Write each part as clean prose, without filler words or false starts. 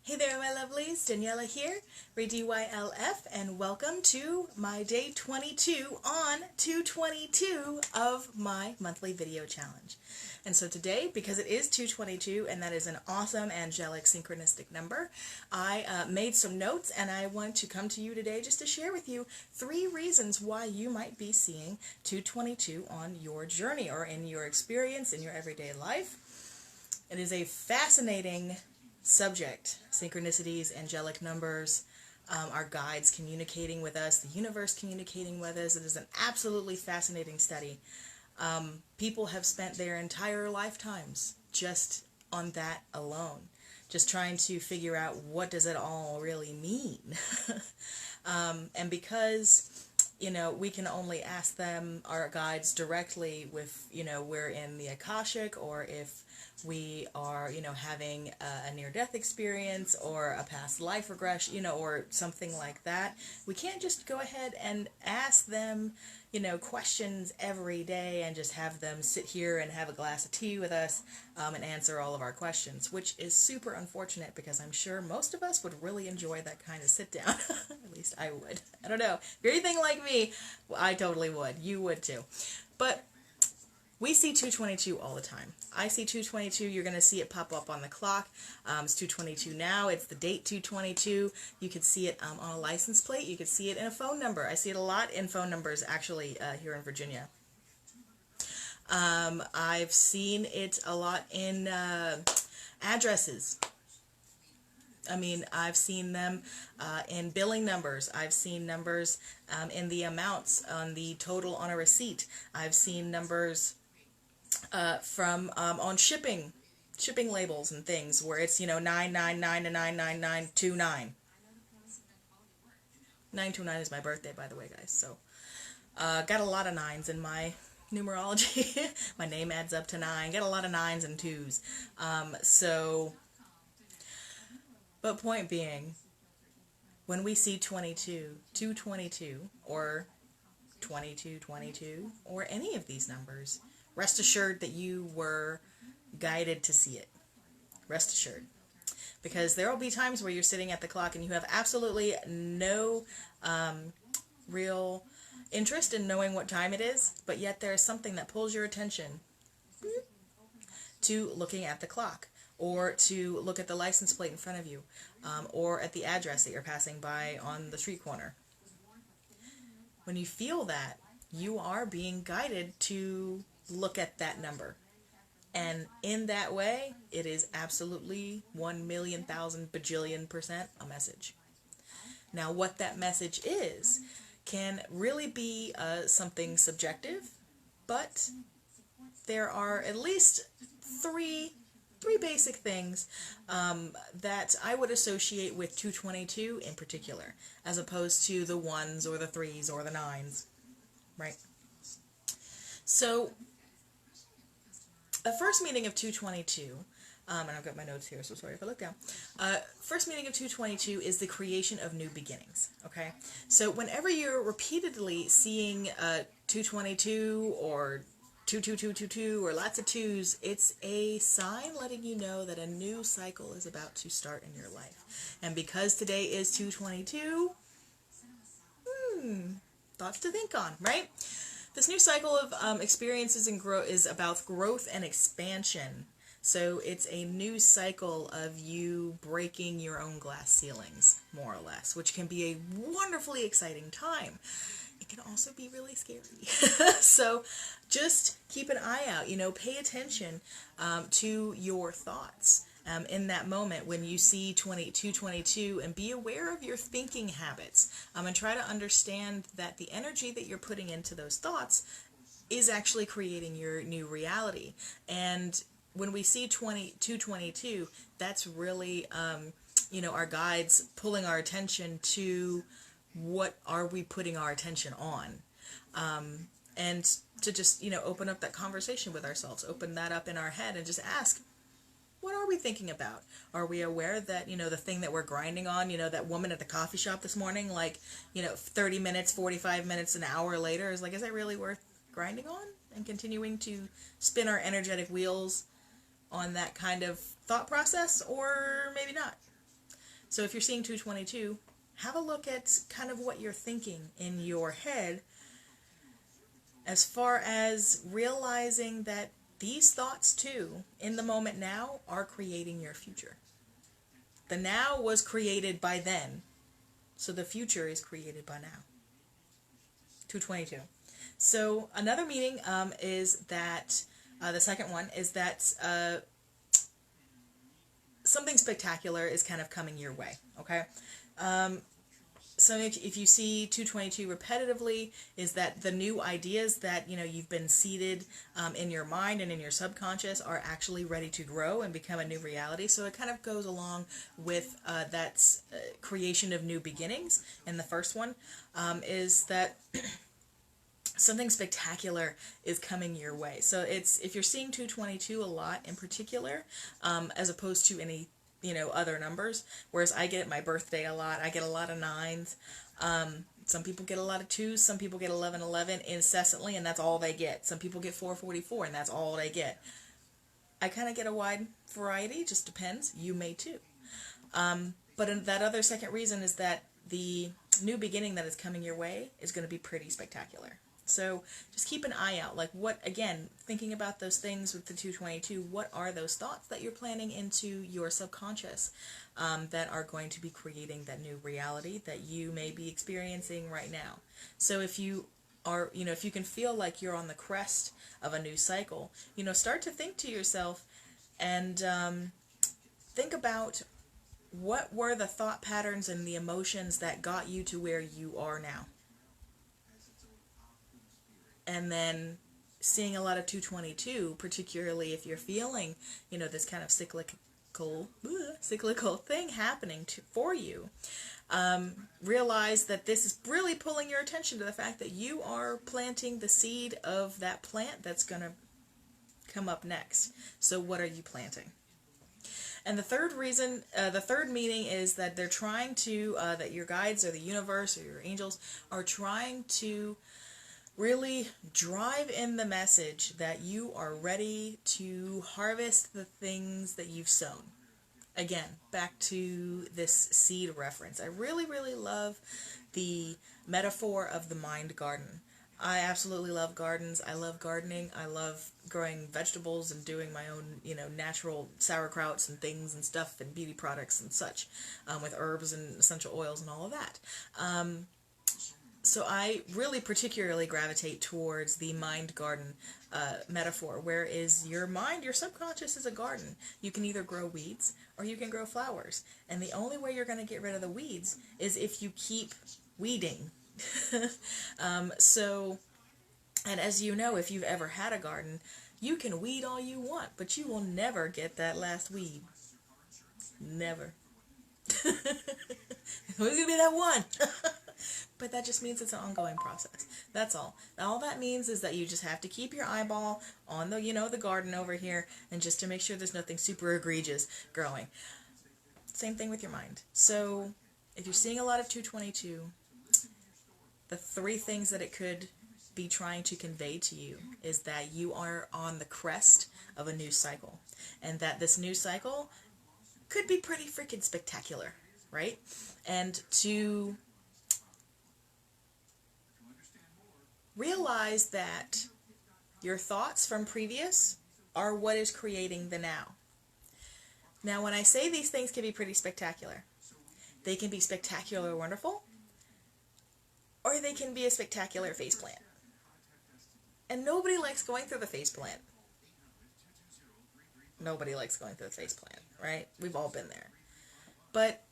Hey there, my lovelies. Daniela here, RayDYLF, and welcome to my day 22 on 222 of my monthly video challenge. And so today, because it is 222, and that is an awesome angelic synchronistic number, I made some notes, and I want to come to you today just to share with you 3 reasons why you might be seeing 222 on your journey or in your experience in your everyday life. It is a fascinating subject: synchronicities, angelic numbers, our guides communicating with us, the universe communicating with us. It is an absolutely fascinating study. People have spent their entire lifetimes just on that alone, just trying to figure out what does it all really mean. And because we can only ask them, our guides, directly with, we're in the Akashic, or if we are, having a near-death experience or a past life regression, or something like that. We can't just go ahead and ask them, questions every day and just have them sit here and have a glass of tea with us and answer all of our questions, which is super unfortunate because I'm sure most of us would really enjoy that kind of sit down. At least I would. I don't know. If you're anything like me, well, I totally would. You would too. But we see 222 all the time. I see 222. You're going to see it pop up on the clock. It's 222 now. It's the date 222. You could see it on a license plate. You could see it in a phone number. I see it a lot in phone numbers, actually, here in Virginia. I've seen it a lot in addresses. I mean, I've seen them in billing numbers. I've seen numbers in the amounts on the total on a receipt. I've seen numbers from on shipping labels and things where it's 999 to 99929. 929 is my birthday, by the way, guys. So got a lot of nines in my numerology. My name adds up to 9. Got a lot of 9s and 2s. But point being, when we see 222, or 2222, or any of these numbers, rest assured that you were guided to see it. Rest assured. Because there will be times where you're sitting at the clock and you have absolutely no real interest in knowing what time it is, but yet there is something that pulls your attention to looking at the clock, or to look at the license plate in front of you, or at the address that you're passing by on the street corner. When you feel that, you are being guided to look at that number. And in that way, it is absolutely 1,000,000 bajillion% a message. Now, what that message is can really be something subjective, but there are at least three basic things that I would associate with 222 in particular, as opposed to the 1s or the 3s or the 9s, right? So, the first meaning of 222, and I've got my notes here, so sorry if I look down. First meaning of 222 is the creation of new beginnings, okay? So whenever you're repeatedly seeing 222 or 22222 or lots of 2s, it's a sign letting you know that a new cycle is about to start in your life. And because today is 222, thoughts to think on, right? This new cycle of experiences and growth is about growth and expansion. So it's a new cycle of you breaking your own glass ceilings, more or less, which can be a wonderfully exciting time. It can also be really scary. So just keep an eye out, pay attention to your thoughts in that moment when you see 222, and be aware of your thinking habits, and try to understand that the energy that you're putting into those thoughts is actually creating your new reality. And when we see 222, that's really our guides pulling our attention to what are we putting our attention on, and to just open up that conversation with ourselves, open that up in our head, and just ask, what are we thinking about? Are we aware that, the thing that we're grinding on, that woman at the coffee shop this morning, 30 minutes, 45 minutes, an hour later, is is that really worth grinding on and continuing to spin our energetic wheels on that kind of thought process? Or maybe not. So if you're seeing 222, have a look at kind of what you're thinking in your head as far as realizing that these thoughts too, in the moment now, are creating your future. The now was created by then, so the future is created by now. 222. So another meaning is that, the second one is that something spectacular is kind of coming your way, okay? So if you see 222 repetitively, is that the new ideas that, you've been seeded in your mind and in your subconscious are actually ready to grow and become a new reality. So it kind of goes along with that creation of new beginnings. And the first one is that something spectacular is coming your way. So if you're seeing 222 a lot in particular, as opposed to any other numbers, whereas I get my birthday a lot, I get a lot of 9s. Some people get a lot of 2s, some people get 1111 incessantly, and that's all they get. Some people get 444, and that's all they get. I kind of get a wide variety, just depends. You may too. But that other second reason is that the new beginning that is coming your way is going to be pretty spectacular. So just keep an eye out. Like thinking about those things with the 222, what are those thoughts that you're planning into your subconscious that are going to be creating that new reality that you may be experiencing right now? So if you are, if you can feel like you're on the crest of a new cycle, start to think to yourself and think about what were the thought patterns and the emotions that got you to where you are now. And then seeing a lot of 222, particularly if you're feeling, this kind of cyclical thing happening for you, realize that this is really pulling your attention to the fact that you are planting the seed of that plant that's going to come up next. So what are you planting? And the third reason, the third meaning is that they're trying to, that your guides or the universe or your angels are trying to really drive in the message that you are ready to harvest the things that you've sown. Again, back to this seed reference. I really, really love the metaphor of the mind garden. I absolutely love gardens. I love gardening. I love growing vegetables and doing my own, natural sauerkrauts and things and stuff and beauty products and such, with herbs and essential oils and all of that. So I really particularly gravitate towards the mind garden metaphor, where is your mind, your subconscious is a garden. You can either grow weeds or you can grow flowers. And the only way you're going to get rid of the weeds is if you keep weeding. And as you know, if you've ever had a garden, you can weed all you want, but you will never get that last weed. Never. Who's going to be that one? But that just means it's an ongoing process. That's all. All that means is that you just have to keep your eyeball on the, the garden over here, and just to make sure there's nothing super egregious growing. Same thing with your mind. So if you're seeing a lot of 222, the three things that it could be trying to convey to you is that you are on the crest of a new cycle, and that this new cycle could be pretty freaking spectacular, right? And to realize that your thoughts from previous are what is creating the now. Now, when I say these things can be pretty spectacular, they can be spectacular wonderful, or they can be a spectacular faceplant. And nobody likes going through the faceplant. Nobody likes going through the faceplant, right? We've all been there. But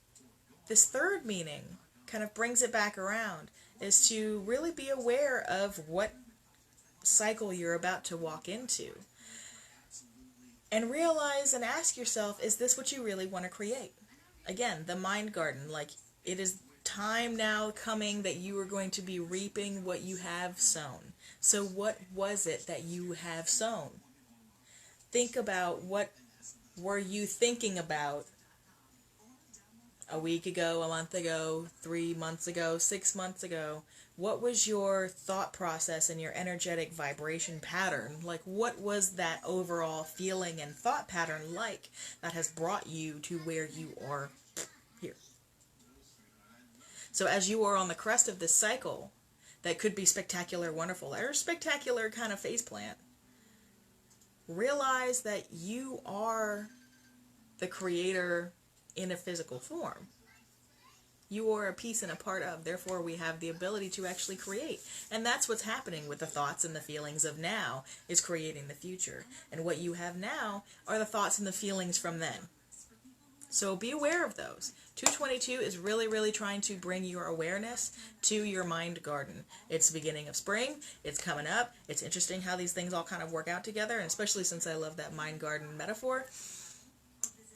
this third meaning kind of brings it back around, is to really be aware of what cycle you're about to walk into. And realize and ask yourself, is this what you really want to create? Again, the mind garden, like it is time now coming that you are going to be reaping what you have sown. So what was it that you have sown? Think about, what were you thinking about a week ago, a month ago, 3 months ago, 6 months ago? What was your thought process and your energetic vibration pattern? Like, what was that overall feeling and thought pattern like that has brought you to where you are here? So as you are on the crest of this cycle that could be spectacular, wonderful, or spectacular kind of faceplant, realize that you are the creator in a physical form. You are a piece and a part of, therefore we have the ability to actually create. And that's what's happening with the thoughts and the feelings of now, is creating the future. And what you have now are the thoughts and the feelings from then. So be aware of those. 222 is really, really trying to bring your awareness to your mind garden. It's the beginning of spring. It's coming up. It's interesting how these things all kind of work out together, and especially since I love that mind garden metaphor.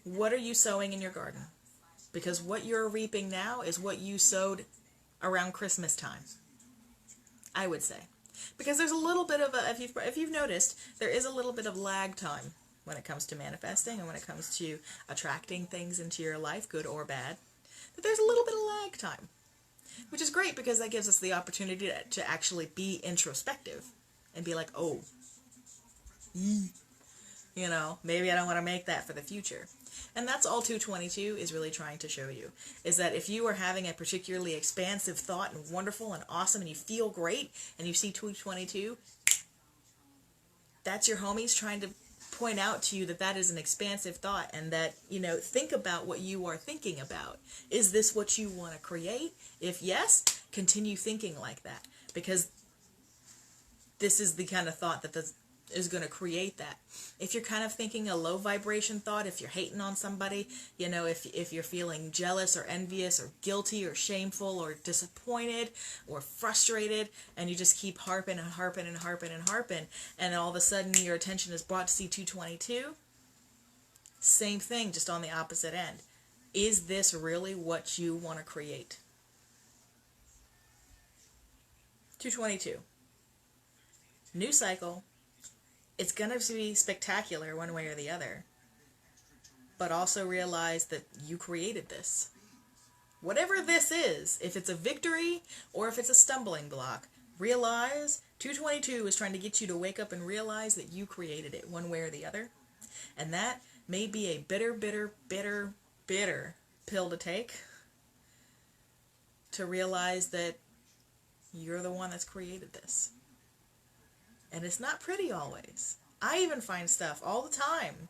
What are you sowing in your garden? Because what you're reaping now is what you sowed around Christmas time, I would say. Because there's a little bit of a, if you've noticed, there is a little bit of lag time when it comes to manifesting and when it comes to attracting things into your life, good or bad. But there's a little bit of lag time, which is great because that gives us the opportunity to actually be introspective and be like, oh, you know, maybe I don't want to make that for the future. And that's all 222 is really trying to show you, is that if you are having a particularly expansive thought and wonderful and awesome and you feel great and you see 222, that's your homies trying to point out to you that that is an expansive thought, and that, you know, think about what you are thinking about. Is this what you want to create? If yes, continue thinking like that, because this is the kind of thought that is going to create that. If you're kind of thinking a low vibration thought, if you're hating on somebody, you know, if you're feeling jealous or envious or guilty or shameful or disappointed or frustrated, and you just keep harping and harping and harping and harping, and all of a sudden your attention is brought to see 222, same thing, just on the opposite end. Is this really what you want to create? 222. New cycle. It's going to be spectacular one way or the other. But also realize that you created this. Whatever this is, if it's a victory or if it's a stumbling block, realize 222 is trying to get you to wake up and realize that you created it one way or the other. And that may be a bitter, bitter, bitter, bitter pill to take, to realize that you're the one that's created this. And it's not pretty always. I even find stuff all the time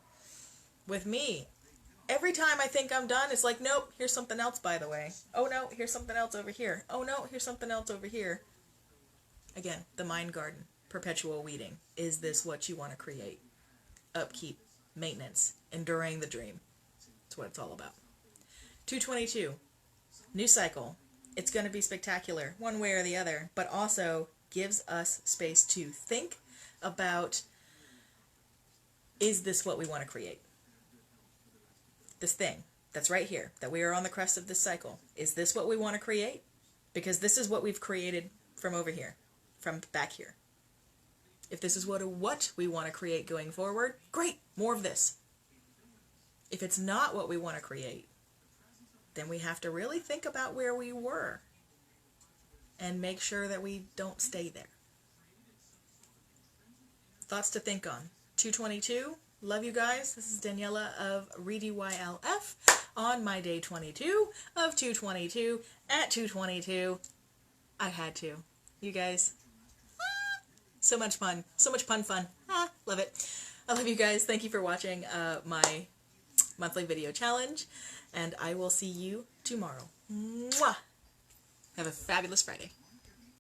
with me. Every time I think I'm done, it's like, nope, here's something else, by the way. Oh no, here's something else over here. Oh no, here's something else over here. Again, the mind garden, perpetual weeding. Is this what you want to create? Upkeep, maintenance, enduring the dream. That's what it's all about. 222, new cycle. It's going to be spectacular, one way or the other, but also gives us space to think about, is this what we want to create? This thing that's right here, that we are on the crest of this cycle, is this what we want to create? Because this is what we've created from over here, from back here. If this is what we want to create going forward, great, more of this. If it's not what we want to create, then we have to really think about where we were and make sure that we don't stay there. Thoughts to think on. 222. Love you guys. This is Daniela of ReadyYLF on my day 22 of 222 at 222. I had to. You guys. So much fun. So much fun. Love it. I love you guys. Thank you for watching my monthly video challenge. And I will see you tomorrow. Mwah! Have a fabulous Friday.